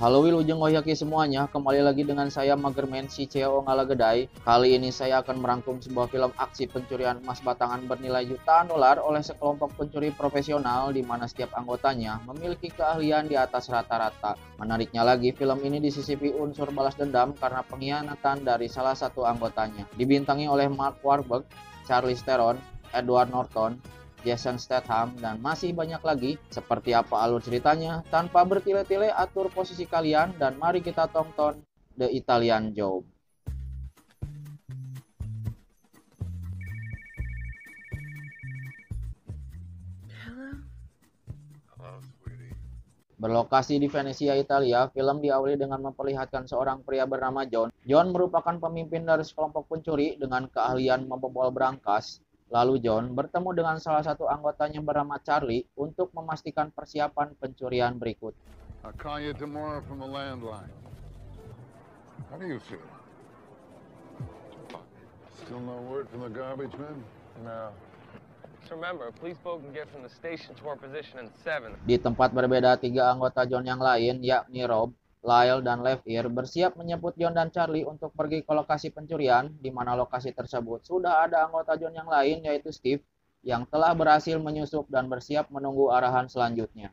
Halo Wilujeng Ohyaki semuanya, kembali lagi dengan saya Magerman si CEO Ngalagedai. Kali ini saya akan merangkum sebuah film aksi pencurian emas batangan bernilai jutaan dolar oleh sekelompok pencuri profesional di mana setiap anggotanya memiliki keahlian di atas rata-rata. Menariknya lagi, film ini disisipi unsur balas dendam karena pengkhianatan dari salah satu anggotanya. Dibintangi oleh Mark Wahlberg, Charlize Theron, Edward Norton, Jason Statham, dan masih banyak lagi. Seperti apa alur ceritanya? Tanpa bertele-tele, atur posisi kalian dan mari kita tonton The Italian Job. Berlokasi di Venesia, Italia, film diawali dengan memperlihatkan seorang pria bernama John. John merupakan pemimpin dari sekelompok pencuri dengan keahlian membobol berangkas. Lalu John bertemu dengan salah satu anggotanya bernama Charlie untuk memastikan persiapan pencurian berikut. I'll call you tomorrow from the landline. How do you feel? Still no word from the garbage men? No. Just remember, a police boat can get from the station to our position in 7. Di tempat berbeda, tiga anggota John yang lain, yakni Rob, Lyle, dan Levir, bersiap menjemput John dan Charlie untuk pergi ke lokasi pencurian, di mana lokasi tersebut sudah ada anggota John yang lain, yaitu Steve, yang telah berhasil menyusup dan bersiap menunggu arahan selanjutnya.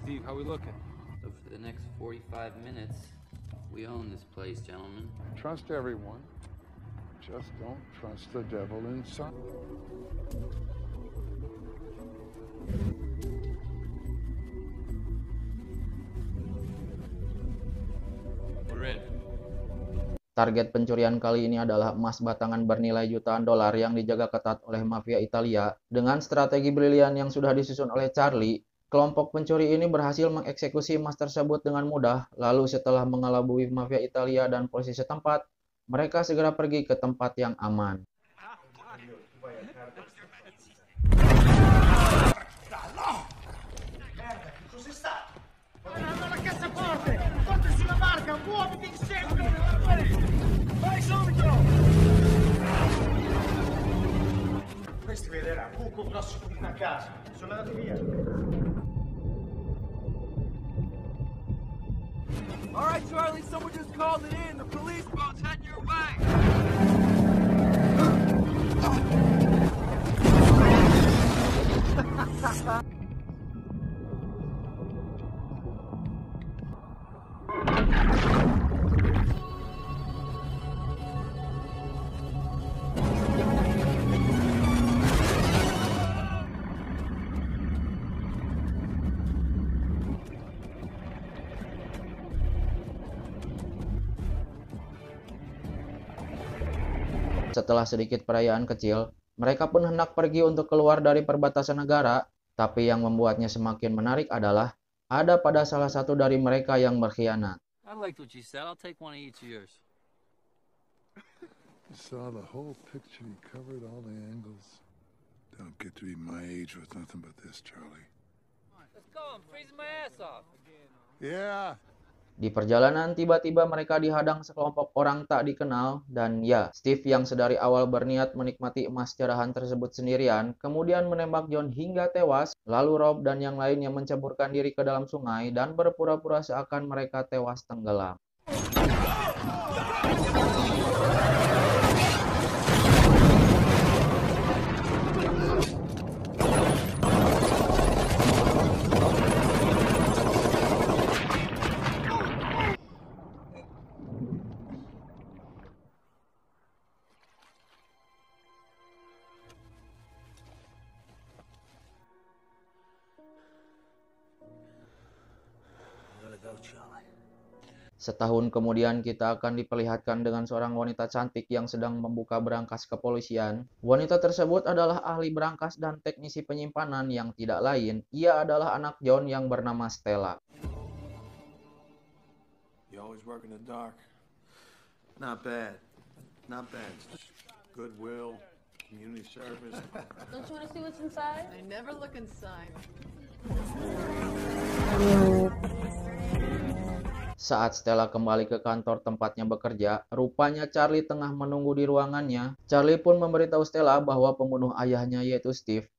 Steve, how we looking? So for the next 45 minutes, we own this place, gentlemen. Trust everyone. Just don't trust the devil inside. We're in. Target pencurian kali ini adalah emas batangan bernilai jutaan dolar yang dijaga ketat oleh mafia Italia. Dengan strategi brilian yang sudah disusun oleh Charlie, kelompok pencuri ini berhasil mengeksekusi emas tersebut dengan mudah. Lalu setelah mengelabui mafia Italia dan polisi setempat, mereka segera pergi ke tempat yang aman. Questi vedrà, buco grosso come una casa. Sono andati via. All right, Charlie, someone just called it in. The police boat's heading your way. Setelah sedikit perayaan kecil, mereka pun hendak pergi untuk keluar dari perbatasan negara, tapi yang membuatnya semakin menarik adalah ada pada salah satu dari mereka yang berkhianat. I liked what you said. I'll take one of each of yours. You saw the whole picture. You covered all the angles. Don't get to be my age with nothing but this, Charlie. Let's go. I'm freezing my ass off. Yeah. Di perjalanan, tiba-tiba mereka dihadang sekelompok orang tak dikenal, dan ya, Steve yang sedari awal berniat menikmati emas cerahan tersebut sendirian, kemudian menembak John hingga tewas, lalu Rob dan yang lainnya menceburkan diri ke dalam sungai dan berpura-pura seakan mereka tewas tenggelam. Setahun kemudian kita akan diperlihatkan dengan seorang wanita cantik yang sedang membuka berangkas kepolisian. Wanita tersebut adalah ahli berangkas dan teknisi penyimpanan yang tidak lain. Ia adalah anak John yang bernama Stella. You always work in the dark. Not bad. Not bad. Goodwill, community service. Don't you want to see what's inside? I never look inside. Saat Stella kembali ke kantor tempatnya bekerja, rupanya Charlie tengah menunggu di ruangannya. Charlie pun memberitahu Stella bahwa pembunuh ayahnya yaitu Steve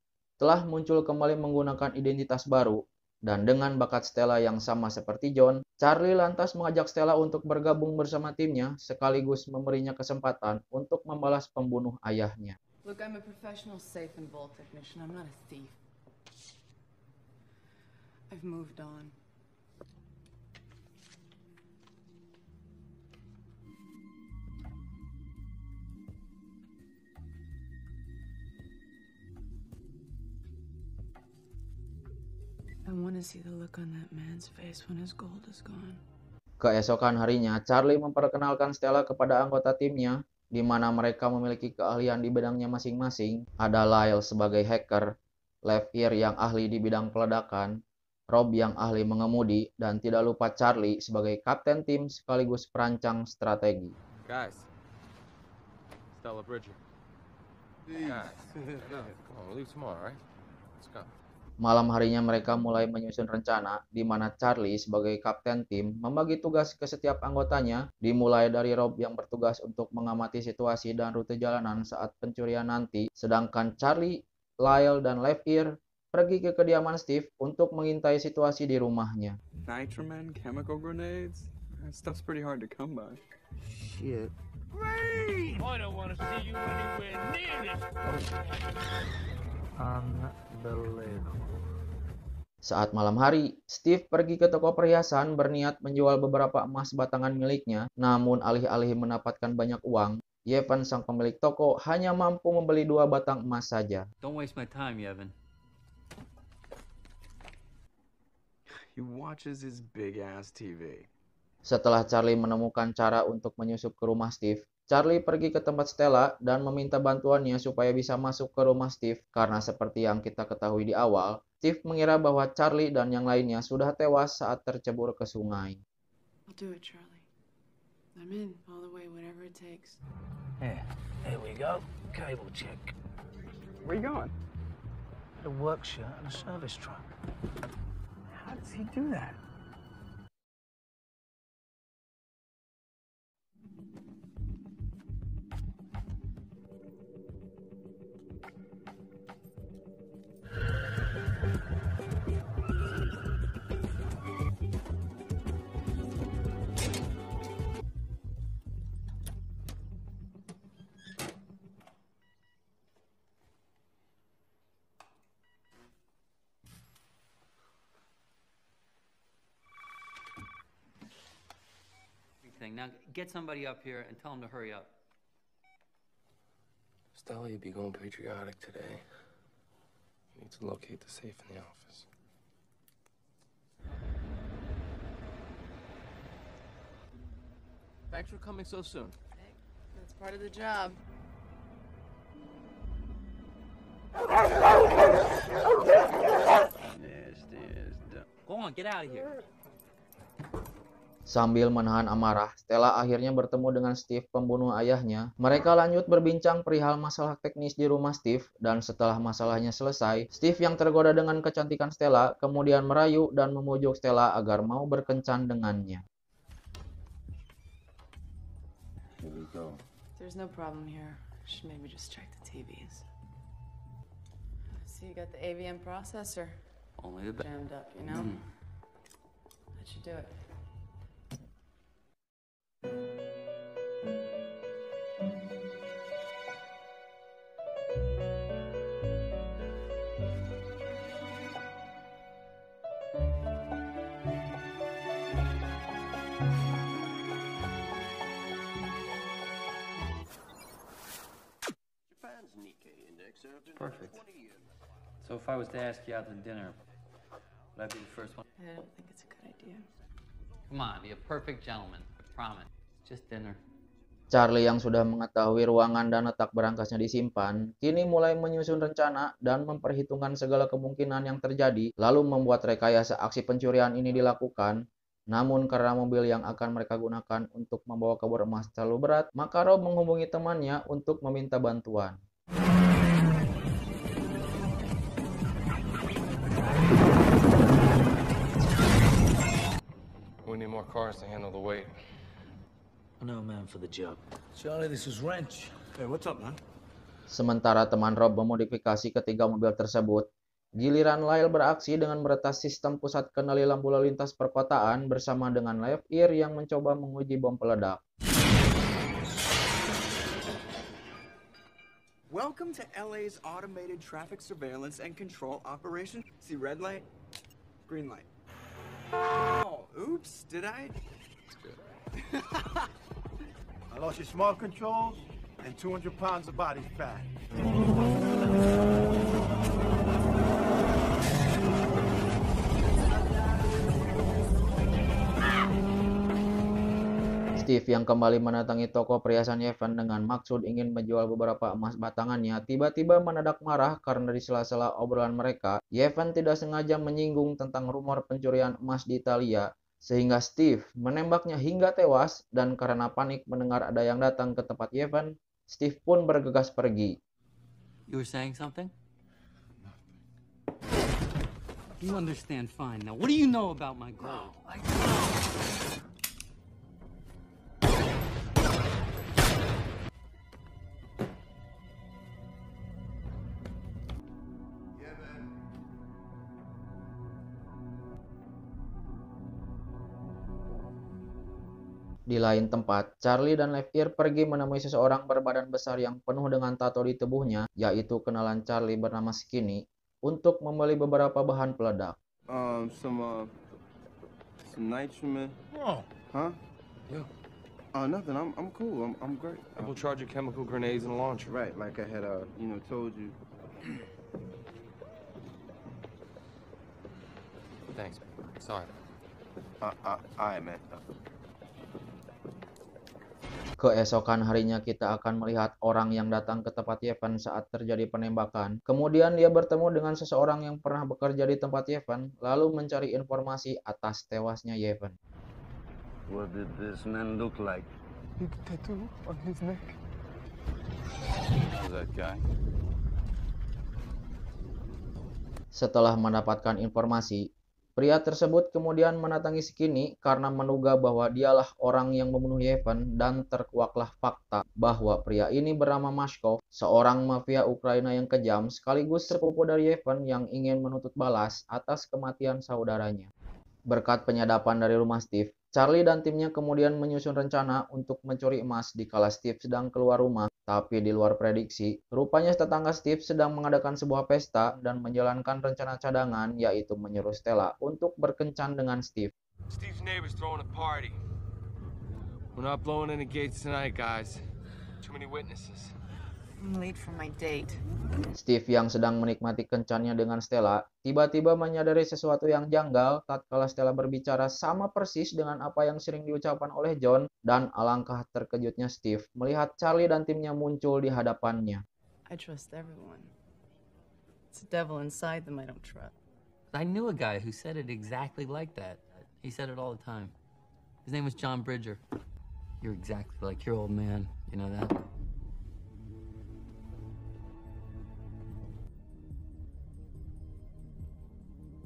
Setelah muncul kembali menggunakan identitas baru, dan dengan bakat Stella yang sama seperti John, Charlie lantas mengajak Stella untuk bergabung bersama timnya sekaligus memberinya kesempatan untuk membalas pembunuh ayahnya. Look, I'm a professional safe and vault technician. I'm not a thief. I've moved on. I want to see the look on that man's face when his gold is gone. Keesokan harinya, Charlie memperkenalkan Stella kepada anggota timnya, di mana mereka memiliki keahlian di bidangnya masing-masing. Ada Lyle sebagai hacker, Levier yang ahli di bidang peledakan, Rob yang ahli mengemudi, dan tidak lupa Charlie sebagai kapten tim sekaligus perancang strategi. Guys. Stella Bridger. Guys. Come on, we'll leave tomorrow, right? Let's go. Malam harinya mereka mulai menyusun rencana, di mana Charlie sebagai kapten tim membagi tugas ke setiap anggotanya, dimulai dari Rob yang bertugas untuk mengamati situasi dan rute jalanan saat pencurian nanti, sedangkan Charlie, Lyle, dan Levier pergi ke kediaman Steve untuk mengintai situasi di rumahnya. Nitromen, chemical grenades? That stuff's pretty hard to come by. Shit. Great! I don't want to see you anywhere near this. Unbelievable. Saat malam hari, Steve pergi ke toko perhiasan berniat menjual beberapa emas batangan miliknya, namun alih-alih mendapatkan banyak uang, Yevon sang pemilik toko hanya mampu membeli 2 batang emas saja. Don't waste my time, Yevon. He watches his big-ass TV. Setelah Charlie menemukan cara untuk menyusup ke rumah Steve, Charlie pergi ke tempat Stella dan meminta bantuannya supaya bisa masuk ke rumah Steve karena seperti yang kita ketahui di awal, Steve mengira bahwa Charlie dan yang lainnya sudah tewas saat tercebur ke sungai. I'll do it, Charlie. I'm in all the way, whatever it takes. Yeah, there we go. Cable check. Where you going? A work shirt and a service truck. How does he do that? Now get somebody up here and tell them to hurry up. Stella, you'd be going patriotic today. You need to locate the safe in the office. Thanks for coming so soon. Hey, that's part of the job. Go on, get out of here. Sambil menahan amarah, Stella akhirnya bertemu dengan Steve, pembunuh ayahnya. Mereka lanjut berbincang perihal masalah teknis di rumah Steve, dan setelah masalahnya selesai, Steve yang tergoda dengan kecantikan Stella kemudian merayu dan memujuk Stella agar mau berkencan dengannya. Here we go. There's no problem here. Should maybe just check the TVs. So you got the AVM processor Only the best. jammed up, you know? That should do it. Perfect. So if I was to ask you out to dinner, would I be the first one? I don't think it's a good idea. Come on, be a perfect gentleman. I promise. Just dinner. Charlie yang sudah mengetahui ruangan dan letak berangkasnya disimpan, kini mulai menyusun rencana dan memperhitungkan segala kemungkinan yang terjadi, lalu membuat rekayasa aksi pencurian ini dilakukan. Namun karena mobil yang akan mereka gunakan untuk membawa kabur emas terlalu berat, maka Rob menghubungi temannya untuk meminta bantuan. We need more cars to handle the weight. No man for the job. Charlie, this is Wrench. Hey, what's up, man? Sementara teman Rob memodifikasi ketiga mobil tersebut, Giliran Lyle beraksi dengan meretas sistem pusat kendali lampu lalu lintas perkotaan bersama dengan Left Ear yang mencoba menguji bom peledak. Welcome to LA's automated traffic surveillance and control operation. See red light, green light. Oh, oops, did I? I lost your smart controls and 200 pounds of body fat. Steve yang kembali mendatangi toko perhiasan Yevon dengan maksud ingin menjual beberapa emas batangannya tiba-tiba mendadak marah karena di sela-sela obrolan mereka, Yevon tidak sengaja menyinggung tentang rumor pencurian emas di Italia, sehingga Steve menembaknya hingga tewas dan karena panik mendengar ada yang datang ke tempat Yevon, Steve pun bergegas pergi. You were saying something? You understand fine. Now, what do you know about my gold? Di lain tempat, Charlie dan Left Ear pergi menemui seseorang berbadan besar yang penuh dengan tato di tubuhnya, yaitu kenalan Charlie bernama Skinny, untuk membeli beberapa bahan peledak. Some nitrogen. Oh. Huh? Yeah. Nothing. I'm cool. I'm great. We'll charge you chemical grenades and a launcher. Right, like I had told you. Thanks. Sorry. Alright, man. Keesokan harinya kita akan melihat orang yang datang ke tempat Yevon saat terjadi penembakan. Kemudian dia bertemu dengan seseorang yang pernah bekerja di tempat Yevon, lalu mencari informasi atas tewasnya Yevon. What did this man look like? Big tattoo on his neck. Who's that guy? Setelah mendapatkan informasi, pria tersebut kemudian mendatangi Skinny karena menduga bahwa dialah orang yang membunuh Yevon dan terkuaklah fakta bahwa pria ini bernama Mashkov, seorang mafia Ukraina yang kejam sekaligus sepupu dari Yevon yang ingin menuntut balas atas kematian saudaranya. Berkat penyadapan dari rumah Steve, Charlie dan timnya kemudian menyusun rencana untuk mencuri emas dikala Steve sedang keluar rumah. Tapi di luar prediksi, rupanya tetangga Steve sedang mengadakan sebuah pesta dan menjalankan rencana cadangan, yaitu menyuruh Stella untuk berkencan dengan Steve. Steve's neighbor's throwing a party. We're not blowing any gates tonight, guys. Too many witnesses. I'm late for my date. Steve yang sedang menikmati kencannya dengan Stella, tiba-tiba menyadari sesuatu yang janggal tatkala Stella berbicara sama persis dengan apa yang sering diucapkan oleh John, dan alangkah terkejutnya Steve melihat Charlie dan timnya muncul di hadapannya. I trust everyone. It's the devil inside them I don't trust. I knew a guy who said it exactly like that. He said it all the time. His name was John Bridger. You're exactly like your old man. You know that?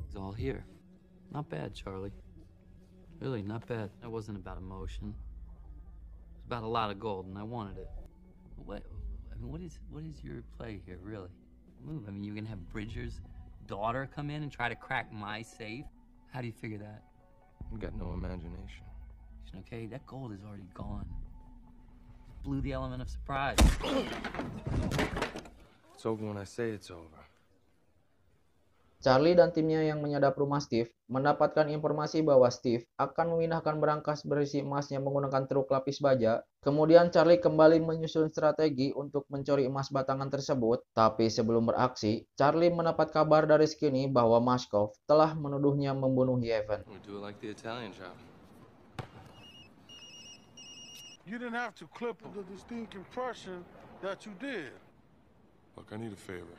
It's all here. Not bad, Charlie. Really, not bad. That wasn't about emotion. It was about a lot of gold, and I wanted it. What is your play here, really? Move. I mean, you're gonna have Bridger's daughter come in and try to crack my safe? How do you figure that? You got no imagination. Okay, that gold is already gone. Just blew the element of surprise. It's over when I say it's over. Charlie dan timnya yang menyadap rumah Steve mendapatkan informasi bahwa Steve akan memindahkan berangkas berisi emasnya menggunakan truk lapis baja. Kemudian Charlie kembali menyusun strategi untuk mencuri emas batangan tersebut. Tapi sebelum beraksi, Charlie mendapat kabar dari Skinny bahwa Mashkov telah menuduhnya membunuh Yevon. We do it like the Italian job. You didn't have to clip the distinct impression that you did. Look, I need a favor.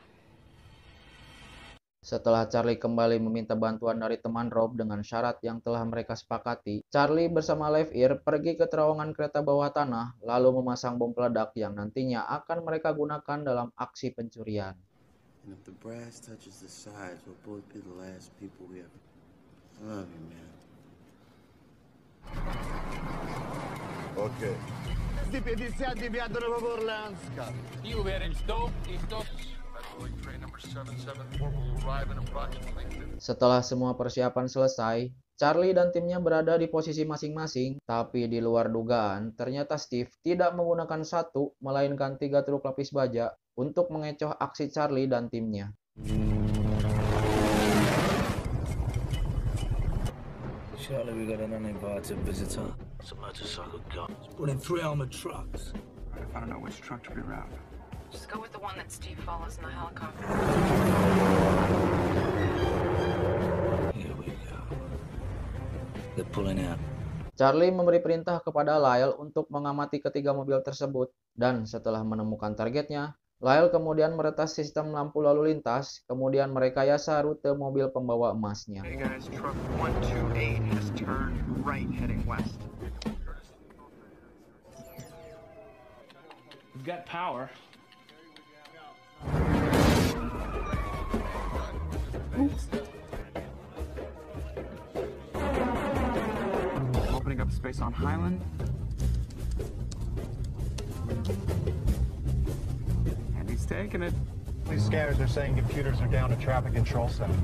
Setelah Charlie kembali meminta bantuan dari teman Rob dengan syarat yang telah mereka sepakati, Charlie bersama Left Ear pergi ke terowongan kereta bawah tanah, lalu memasang bom peledak yang nantinya akan mereka gunakan dalam aksi pencurian. And if the brass touches the sides, we'll both be the last people we ever. I love you, man. Okay. Di via Orleanska. You were in Stoke, Train number Setelah semua persiapan selesai, Charlie dan timnya berada di posisi masing-masing, tapi di luar dugaan, ternyata Steve tidak menggunakan satu, melainkan 3 truk lapis baja untuk mengecoh aksi Charlie dan timnya. Charlie, we got an uninvited visitor. It's a motorcycle gun. It's put in 3 armored trucks. Right, if I don't know which truck to reroute. Just go with the one that Steve follows in the helicopter. Here we go. They're pulling out. Charlie memberi perintah kepada Lyle untuk mengamati ketiga mobil tersebut, dan setelah menemukan targetnya, Lyle kemudian meretas sistem lampu lalu lintas, kemudian merekayasa rute mobil pembawa emasnya. Hey guys, truck 128 has turned right heading west. We've got power. Opening up space on Highland. And he's taking it. These scanners are saying computers are down at traffic control center.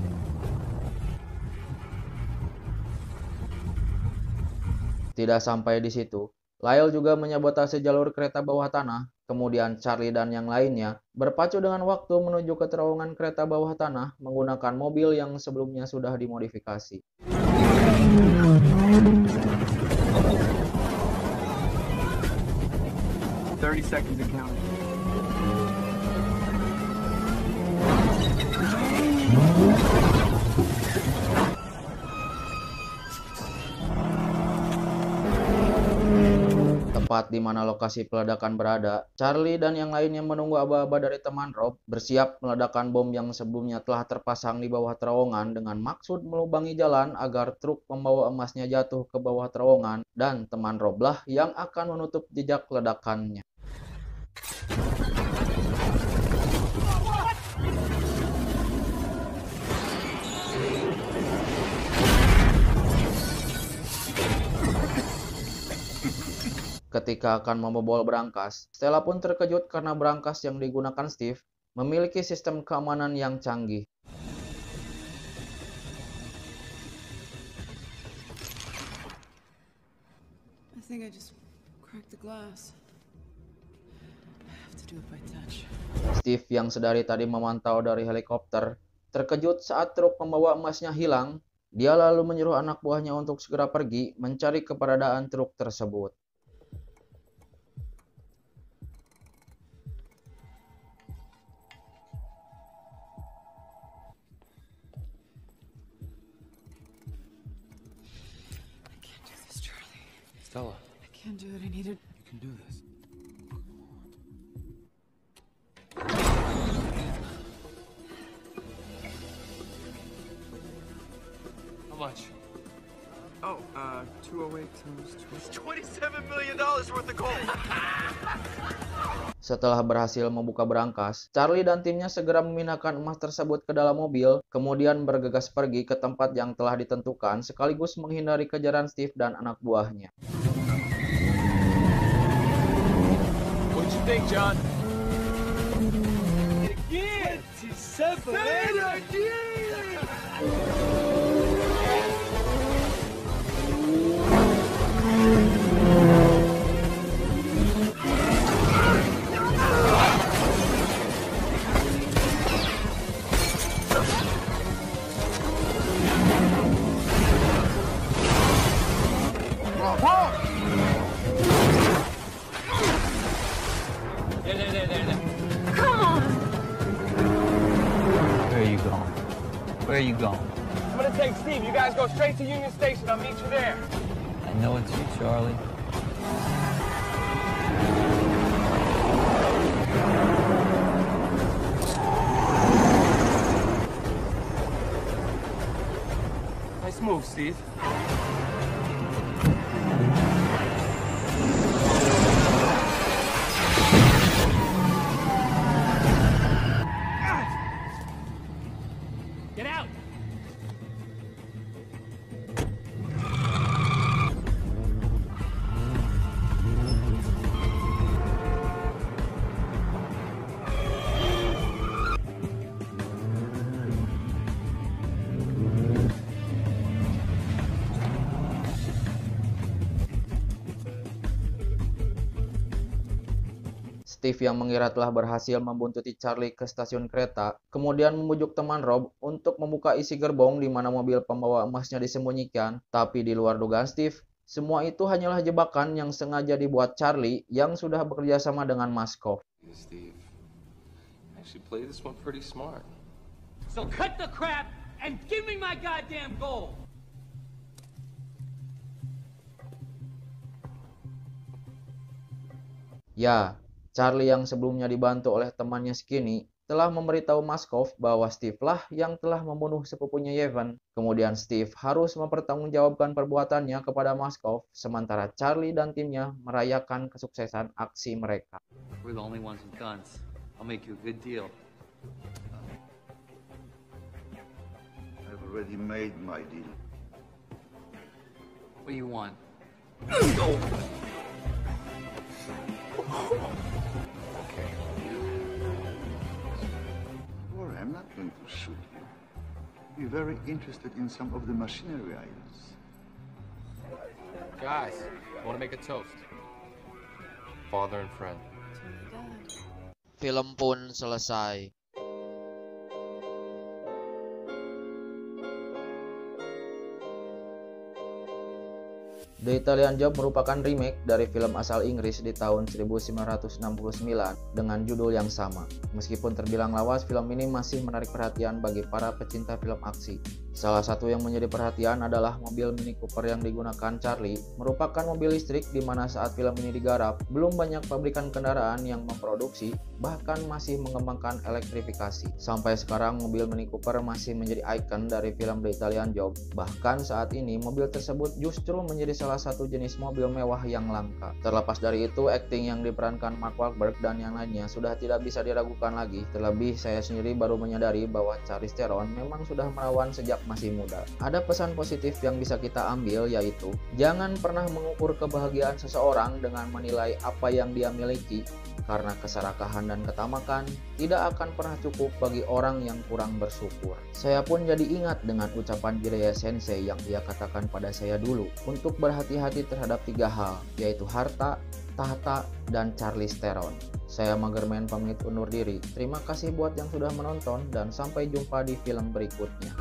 Tidak sampai di situ, Lyle juga menyabotase jalur kereta bawah tanah. Kemudian Charlie dan yang lainnya berpacu dengan waktu menuju ke terowongan kereta bawah tanah menggunakan mobil yang sebelumnya sudah dimodifikasi. 30 seconds and counting. Tepat di mana lokasi peledakan berada, Charlie dan yang lainnya menunggu aba-aba dari teman Rob bersiap meledakkan bom yang sebelumnya telah terpasang di bawah terowongan dengan maksud melubangi jalan agar truk pembawa emasnya jatuh ke bawah terowongan dan teman Rob lah yang akan menutup jejak ledakannya. Ketika akan membobol berangkas, Stella pun terkejut karena berangkas yang digunakan Steve memiliki sistem keamanan yang canggih. I think I just cracked the glass. I have to do it by touch. Steve yang sedari tadi memantau dari helikopter terkejut saat truk pembawa emasnya hilang. Dia lalu menyuruh anak buahnya untuk segera pergi mencari keberadaan truk tersebut. Stella. I can't do it. I need it. You can do this. How much? Oh, 208 times 27 million worth of gold. Setelah berhasil membuka berangkas, Charlie dan timnya segera memindahkan emas tersebut ke dalam mobil, kemudian bergegas pergi ke tempat yang telah ditentukan sekaligus menghindari kejaran Steve dan anak buahnya. What you think, John? Again! 27 Where are you going? I'm gonna take Steve. You guys go straight to Union Station. I'll meet you there. I know it's you, Charlie. Nice move, Steve. Get out! Steve yang mengira telah berhasil membuntuti Charlie ke stasiun kereta, kemudian membujuk teman Rob untuk membuka isi gerbong di mana mobil pembawa emasnya disembunyikan. Tapi di luar dugaan Steve, semua itu hanyalah jebakan yang sengaja dibuat Charlie yang sudah bekerja sama dengan Maskov. Steve, actually play this one pretty smart. So cut the crap and give me my goddamn gold. Ya, Charlie yang sebelumnya dibantu oleh temannya Skinny telah memberitahu Maskov bahwa Steve lah yang telah membunuh sepupunya Yevon. Kemudian Steve harus mempertanggungjawabkan perbuatannya kepada Maskov, sementara Charlie dan timnya merayakan kesuksesan aksi mereka. We're the only ones with guns. I'll make you a good deal. I've already made my deal. What do you want? Okay. Or I'm not going to shoot you. Be very interested in some of the machinery I use. Guys, I want to make a toast. Father and friend. Film pun selesai. The Italian Job merupakan remake dari film asal Inggris di tahun 1969 dengan judul yang sama. Meskipun terbilang lawas, film ini masih menarik perhatian bagi para pecinta film aksi. Salah satu yang menjadi perhatian adalah mobil Mini Cooper yang digunakan Charlie, merupakan mobil listrik di mana saat film ini digarap, belum banyak pabrikan kendaraan yang memproduksi, bahkan masih mengembangkan elektrifikasi. Sampai sekarang mobil Mini Cooper masih menjadi ikon dari film The Italian Job. Bahkan saat ini mobil tersebut justru menjadi salah satu jenis mobil mewah yang langka. Terlepas dari itu, akting yang diperankan Mark Wahlberg dan yang lainnya sudah tidak bisa diragukan lagi. Terlebih saya sendiri baru menyadari bahwa Charlize Theron memang sudah melawan sejak masih muda. Ada pesan positif yang bisa kita ambil, yaitu jangan pernah mengukur kebahagiaan seseorang dengan menilai apa yang dia miliki, karena keserakahan dan ketamakan tidak akan pernah cukup bagi orang yang kurang bersyukur. Saya pun jadi ingat dengan ucapan Jiraiya Sensei yang ia katakan pada saya dulu untuk berhati-hati terhadap 3 hal, yaitu harta, tahta, dan Charlize Theron. Saya Magerman pamit undur diri. Terima kasih buat yang sudah menonton dan sampai jumpa di film berikutnya.